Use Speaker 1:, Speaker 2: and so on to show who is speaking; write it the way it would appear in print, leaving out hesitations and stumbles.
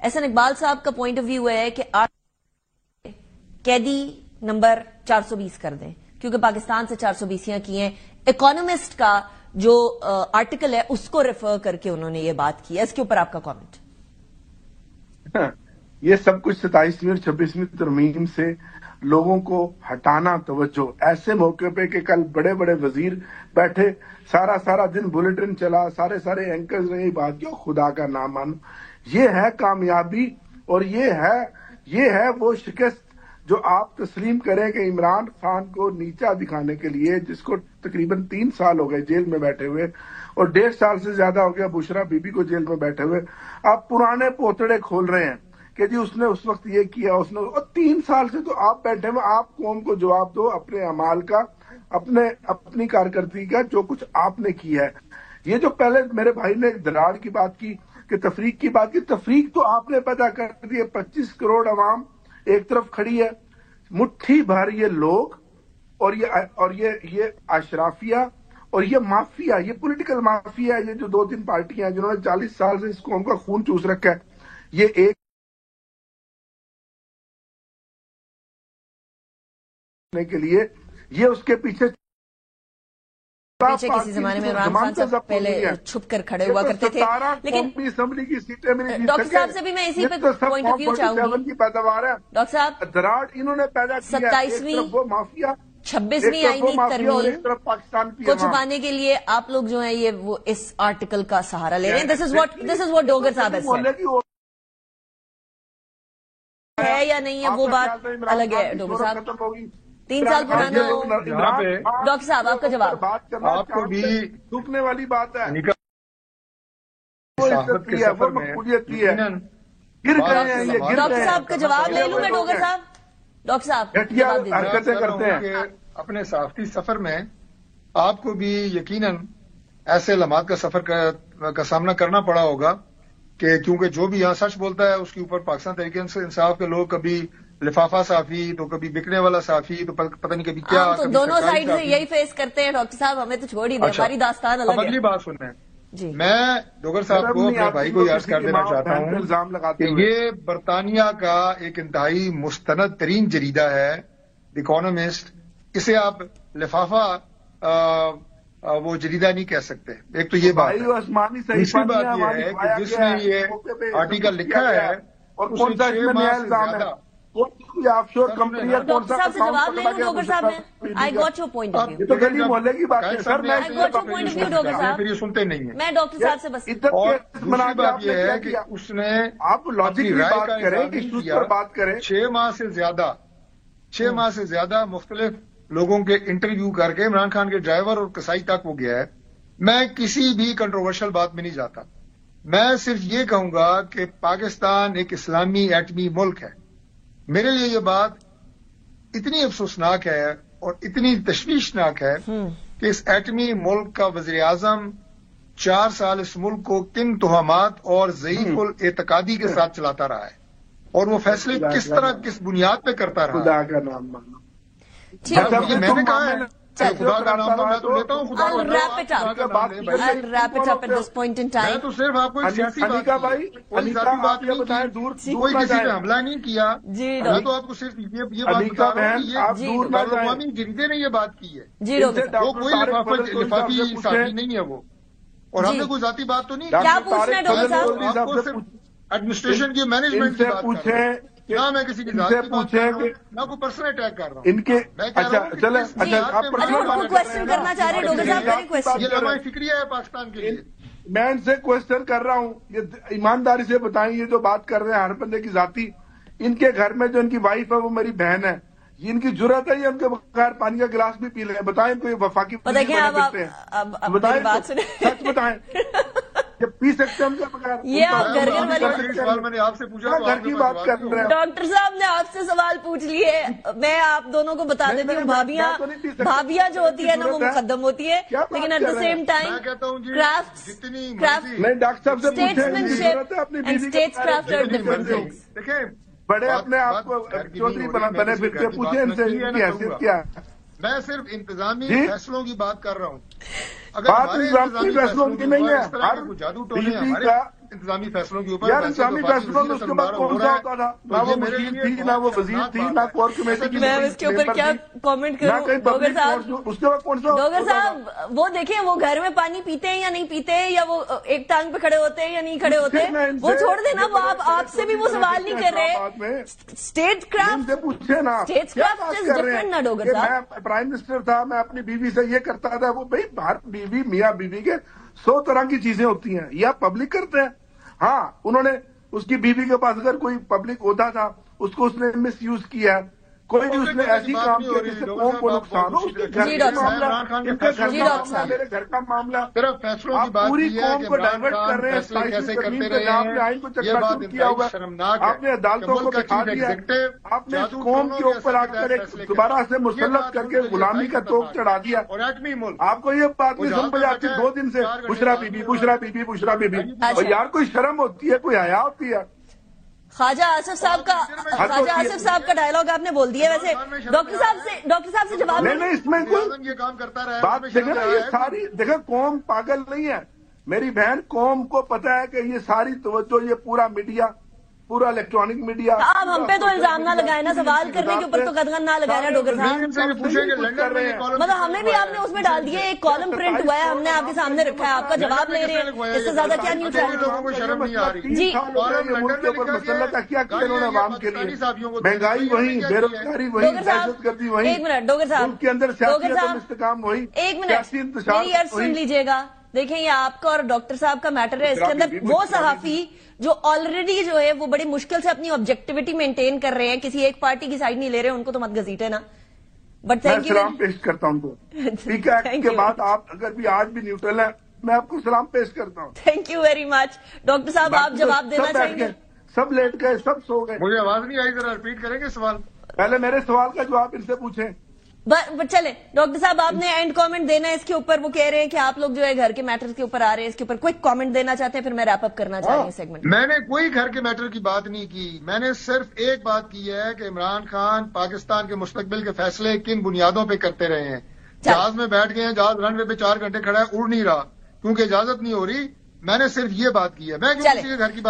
Speaker 1: احسن اقبال صاحب کا point of view ہے کہ قیدی نمبر 420 کر دیں کیونکہ پاکستان سے 420 کی ہیں. اکانومسٹ کا جو آرٹیکل ہے اس کو ریفر کر کے انہوں نے یہ بات کی ہے. اس کے اوپر آپ کا کامنٹ؟
Speaker 2: یہ سب کچھ 27ویں اور 26ویں ترمیم سے لوگوں کو ہٹانا توجہ. ایسے موقع پہ کہ کل بڑے بڑے وزیر بیٹھے سارا دن بلیٹن چلا, سارے اینکرز نے یہ بات کی, خدا کا نام مانو. یہ ہے کامیابی اور یہ ہے وہ شکست جو آپ تسلیم کریں کہ عمران خان کو نیچا دکھانے کے لیے, جس کو تقریباً 3 سال ہو گئے جیل میں بیٹھے ہوئے اور 1.5 سال سے زیادہ ہو گیا بشرا بی بی کو جیل میں بیٹھے ہوئے, آپ پرانے پوتڑے کھول رہے ہیں کہ جی اس نے اس وقت یہ کیا, اس نے, اور 3 سال سے تو آپ بیٹھے ہوئے. آپ قوم کو جواب دو اپنے اعمال کا, اپنی کارکردگی کا, جو کچھ آپ نے کیا ہے. یہ جو پہلے میرے بھائی نے دراڑ کی بات کی کہ تفریق کی بات کی, تفریق تو آپ نے پیدا کر دی ہے. 25 کروڑ عوام ایک طرف کھڑی ہے, مٹھی بھر یہ لوگ اور یہ اشرافیہ اور یہ مافیا, یہ پولیٹیکل مافیا ہے. یہ جو 2-3 پارٹیاں ہیں جنہوں نے 40 سال سے اس قوم کا خون چوس رکھا ہے, یہ ایک کے لیے یہ اس کے پیچھے
Speaker 1: کسی زمانے میں عمران خان صاحب پہلے چھپ کر کھڑے ہوا کرتے تھے. لیکن
Speaker 2: اسمبلی کی سیٹیں میں نہیں
Speaker 1: ڈاکٹر صاحب سے بھی میں اسی پہ پوائنٹ آف ویو چاہوں گی.
Speaker 2: کی پیداوار ہے
Speaker 1: ڈاکٹر صاحب,
Speaker 2: دراڑ انہوں نے پیدا کیا,
Speaker 1: 27ویں
Speaker 2: وہ مافیا
Speaker 1: 26ویں آئینی
Speaker 2: پاکستان
Speaker 1: ترمیم کو چھپانے کے لیے آپ لوگ جو ہیں یہ وہ اس آرٹیکل کا سہارا لے رہے ہیں. دس از واٹ ڈوگر صاحب ہے یا نہیں ہے وہ بات الگ ہے. ڈوگر صاحب 3 سال پرانا ہو. ڈاکٹر صاحب آپ کا جواب.
Speaker 2: آپ کو بھی دکھنے والی بات ہے,
Speaker 1: ڈاکٹر صاحب کا جواب لے لوں میں. ڈوگر صاحب, ڈاکٹر صاحب
Speaker 2: حرکتیں کرتے ہیں
Speaker 3: اپنے صحافتی سفر میں, آپ کو بھی یقیناً ایسے لمحات کا سفر کا سامنا کرنا پڑا ہوگا کہ کیونکہ جو بھی یہاں سچ بولتا ہے اس کے اوپر پاکستان تحریک انصاف کے لوگ کبھی لفافہ صحافی تو کبھی بکنے والا صحافی تو پتہ نہیں کبھی کیا.
Speaker 1: تو دونوں سائڈ سے یہی فیس کرتے ہیں ڈاکٹر صاحب, ہمیں تو چھوڑ ہی دیں, ہماری داستان الگ ہے.
Speaker 3: اگلی بات سنیں جی. میں ڈوگر صاحب کو اپنے بھائی کو یاد کر دینا چاہتا ہوں کہ یہ برطانیہ کا ایک انتہائی مستند ترین جریدہ ہے اکانومسٹ. اسے آپ لفافہ وہ جریدہ نہیں کہہ سکتے. ایک تو یہ بات ہے. دوسری بات یہ ہے کہ جس نے یہ آرٹیکل لکھا ہے
Speaker 2: اور کون سا اس میں نیا الزام ہے, آف شور کمپنی ہے, کون سا
Speaker 1: صاحب سے جواب لے لوں. ڈوگر صاحب میں I got your point of view.
Speaker 2: یہ تو گلی محلے کی بات ہے sir.
Speaker 1: I got your point of view Dogar صاحب.
Speaker 3: پھر یہ سنتے نہیں ہیں.
Speaker 1: میں ڈاکٹر صاحب سے بس
Speaker 3: اور دوسری بات یہ ہے کہ اس نے
Speaker 2: آپ لاجک کی بات کریں, ایشوز پر بات کریں.
Speaker 3: 6 ماہ سے زیادہ مختلف لوگوں کے انٹرویو کر کے عمران خان کے ڈرائیور اور کسائی تک وہ گیا ہے. میں کسی بھی کنٹروورشل بات میں نہیں جاتا. میں صرف یہ کہوں گا کہ پاکستان ایک اسلامی ایٹمی ملک ہے. میرے لیے یہ بات اتنی افسوسناک ہے اور اتنی تشویشناک ہے کہ اس ایٹمی ملک کا وزیر اعظم 4 سال اس ملک کو کن توہمات اور ضعیف الاعتقادی کے ساتھ چلاتا رہا ہے, اور وہ فیصلے کس طرح کس بنیاد پہ کرتا رہا.
Speaker 2: خدا کا نام مانو.
Speaker 3: میں نے کہا ہے خدا کا نام تو میں تو لیتا ہوں. خدا
Speaker 1: I'll wrap it up at this point in time.
Speaker 3: میں تو صرف آپ کو ایک سیاسی بات کوئی ذاتی بات نہیں کی, کوئی کسی پہ حملہ نہیں کیا. میں تو آپ کو صرف یہ بات بتا رہا ہوں کہ یہ بین الاقوامی جریدے نے یہ بات کی ہے. وہ کوئی لفافی صحافی نہیں ہے وہ, اور ہم نے کوئی ذاتی بات تو نہیں کی.
Speaker 1: کیا پوچھنا ہے ڈاکٹر صاحب؟
Speaker 3: آپ کو صرف ایڈمنسٹریشن کی مینجمنٹ کی بات کر رہا ہوں. نہ میں کسی کی ذات کی بات کر رہا ہوں, نہ کوئی پرسنل اٹیک کر رہا ہوں.
Speaker 2: ان کے
Speaker 1: کوشچن کرنا چاہ رہے ڈاکٹر صاحب.
Speaker 3: یہ لمحہ فکریہ ہے پاکستان کے لیے.
Speaker 2: میں ان سے کوشچن کر رہا ہوں, یہ ایمانداری سے بتائیں, یہ جو بات کر رہے ہیں ہر بندے کی ذاتی, ان کے گھر میں جو ان کی وائف ہے وہ میری بہن ہے, یہ ان کی جرات ہے یہ ان کے بغیر پانی کا گلاس بھی پی لیں. بتائیں کوئی وفاقی بتائیں, سچ بتائیں یہ پی سکتے ہیں بغیر.
Speaker 1: یہ آپ
Speaker 3: سوال میں نے آپ سے پوچھا,
Speaker 2: گھر کی بات کر رہے ہیں.
Speaker 1: ڈاکٹر صاحب نے آپ سے سوال پوچھ لیے, میں آپ دونوں کو بتا دیتی ہوں, بھابیاں جو ہوتی ہے نا وہ مقدم ہوتی ہے, لیکن ایٹ دا سیم ٹائم
Speaker 3: دیکھیں
Speaker 2: بڑے اپنے آپ کو چودھری بنے پھرتے, پوچھیں ان سے ان کی حیثیت کیا ہے.
Speaker 3: میں صرف انتظامی فیصلوں کی بات کر رہا ہوں.
Speaker 2: بات انتظامی فیصلوں کی نہیں ہے.
Speaker 3: انتظامی فیصلوں کے اوپر.
Speaker 2: یار انتظامی فیصلوں میں اس کے بعد کون سا ہوتا تھا؟ نہ وہ مشیر تھی، نہ وہ وزیر تھی، نہ کور کمیٹی کی.
Speaker 1: میں اس کے اوپر کیا کامنٹ کروں ڈوگر صاحب؟
Speaker 2: اس کے بعد کون سا؟
Speaker 1: ڈوگر صاحب وہ دیکھیں، وہ گھر میں پانی پیتے ہیں یا نہیں پیتے ہیں، یا وہ ایک ٹانگ پہ کھڑے ہوتے ہیں یا نہیں کھڑے ہوتے، وہ چھوڑ دینا. وہ آپ سے بھی وہ سوال نہیں کر رہے. اسٹیٹ کرافٹ
Speaker 2: سے پوچھے نا،
Speaker 1: اسٹیٹ کرافٹ از ڈفرنٹ نا ڈوگر صاحب.
Speaker 2: میں پرائم منسٹر تھا، میں اپنی بیوی سے یہ کرتا تھا. وہ بھائی ہر بیوی میاں بیوی کے 100 طرح کی چیزیں ہوتی ہیں، یا پبلک کرتے ہیں. ہاں انہوں نے اس کی بیوی کے پاس اگر کوئی پبلک ہوتا تھا، اس کو اس نے مس یوز کیا، کوئی بھی اس نے ایسی کام کیا جس سے قوم کو نقصان ہو، اس کے گھر کا معاملہ، ان کے گھر کا معاملہ، میرے گھر کا معاملہ.
Speaker 3: صرف فیصلوں کی بات
Speaker 2: پوری
Speaker 3: کی ہے
Speaker 2: قوم
Speaker 3: کہ
Speaker 2: کو ڈائیورٹ کر رہے ہیں.
Speaker 3: کیسے کرتے رہے
Speaker 2: آپ نے آئین کو
Speaker 3: ہیں، یہ
Speaker 2: چکا
Speaker 3: بات
Speaker 2: چوک کیا ہوا ہے.
Speaker 3: شرمناک ہے.
Speaker 2: آپ نے عدالتوں کو بٹھا دیا، آپ نے اس قوم کے اوپر آ کر ایک دوبارہ سے مسلط کر کے غلامی کا توق چڑھا دیا.
Speaker 3: اور ایٹمی ملک
Speaker 2: آپ کو یہ بات نہیں سمجھ آتی 2 دن سے Bushra Bibi Bushra Bibi Bushra Bibi. اور یار کوئی شرم ہوتی ہے، کوئی حیا ہوتی ہے.
Speaker 1: خواجہ آصف صاحب کا ڈائلاگ آپ نے بول دیا. ویسے ڈاکٹر صاحب سے جواب
Speaker 2: نہیں اس میں
Speaker 3: یہ کام کرتا رہا
Speaker 2: بات دیکھیں نا، یہ ساری دیکھیں قوم پاگل نہیں ہے میری بہن. قوم کو پتا ہے کہ یہ ساری توجہ، یہ پورا میڈیا، پورا الیکٹرانک میڈیا.
Speaker 1: آپ ہم پہ تو الزام نہ لگائے نا، سوال کرنے کے اوپر تو قدغن نہ لگائے نا ڈوگر صاحب. مطلب ہمیں بھی آپ نے اس میں ڈال دیا، ایک کالم پرنٹ ہوا ہے، ہم نے آپ کے سامنے رکھا ہے، آپ کا جواب لے رہے ہیں. اس سے زیادہ کیا نیوٹرل؟
Speaker 2: جی ملک کے اوپر مسلط ہے. کیا کیا انہوں نے عوام کے لیے؟ مہنگائی وہی، بے روزگاری وہی، دہشت گردی وہی.
Speaker 1: ایک منٹ ڈوگر صاحب،
Speaker 2: ان کے اندر سیاسی استحکام وہی،
Speaker 1: ایک منٹ
Speaker 2: سیاسی انتشار
Speaker 1: میری عرض سن لیجیے گا. دیکھیں یہ آپ کا اور ڈاکٹر صاحب کا میٹر ہے. اس کے اندر وہ صحافی جو آلریڈی جو ہے وہ بڑی مشکل سے اپنی آبجیکٹیوٹی مینٹین کر رہے ہیں، کسی ایک پارٹی کی سائڈ نہیں لے رہے، ان کو تو مت گھسیٹے نا. بٹ
Speaker 2: میں سلام پیش کرتا ہوں ان کو. ٹھیک ہے، اس کے بعد آپ اگر بھی آج بھی نیوٹرل ہیں، میں آپ کو سلام پیش کرتا ہوں.
Speaker 1: Thank you very much. Doctor صاحب آپ جواب دینا چاہیں گے؟
Speaker 2: سب لیٹ گئے، سب سو گئے.
Speaker 3: مجھے آواز نہیں آئی، ذرا ریپیٹ کریں گے سوال.
Speaker 2: پہلے میرے سوال کا جواب ان سے پوچھیں.
Speaker 1: چلے ڈاکٹر صاحب آپ نے اینڈ کامنٹ دینا ہے اس کے اوپر. وہ کہہ رہے ہیں کہ آپ لوگ جو ہے گھر کے میٹر کے اوپر آ رہے ہیں، اس کے اوپر کوئی کامنٹ دینا چاہتے ہیں، پھر میں ریپ اپ کرنا چاہ رہی ہوں سیگمنٹ.
Speaker 3: میں نے کوئی گھر کے میٹر کی بات نہیں کی. میں نے صرف ایک بات کی ہے کہ عمران خان پاکستان کے مستقبل کے فیصلے کن بنیادوں پہ کرتے رہے ہیں. جہاز میں بیٹھ گئے ہیں، جہاز رن وے پہ 4 گھنٹے کھڑا ہے، اڑ نہیں رہا کیونکہ اجازت نہیں ہو رہی. میں نے صرف یہ بات کی ہے. میں کسی کے گھر کی بات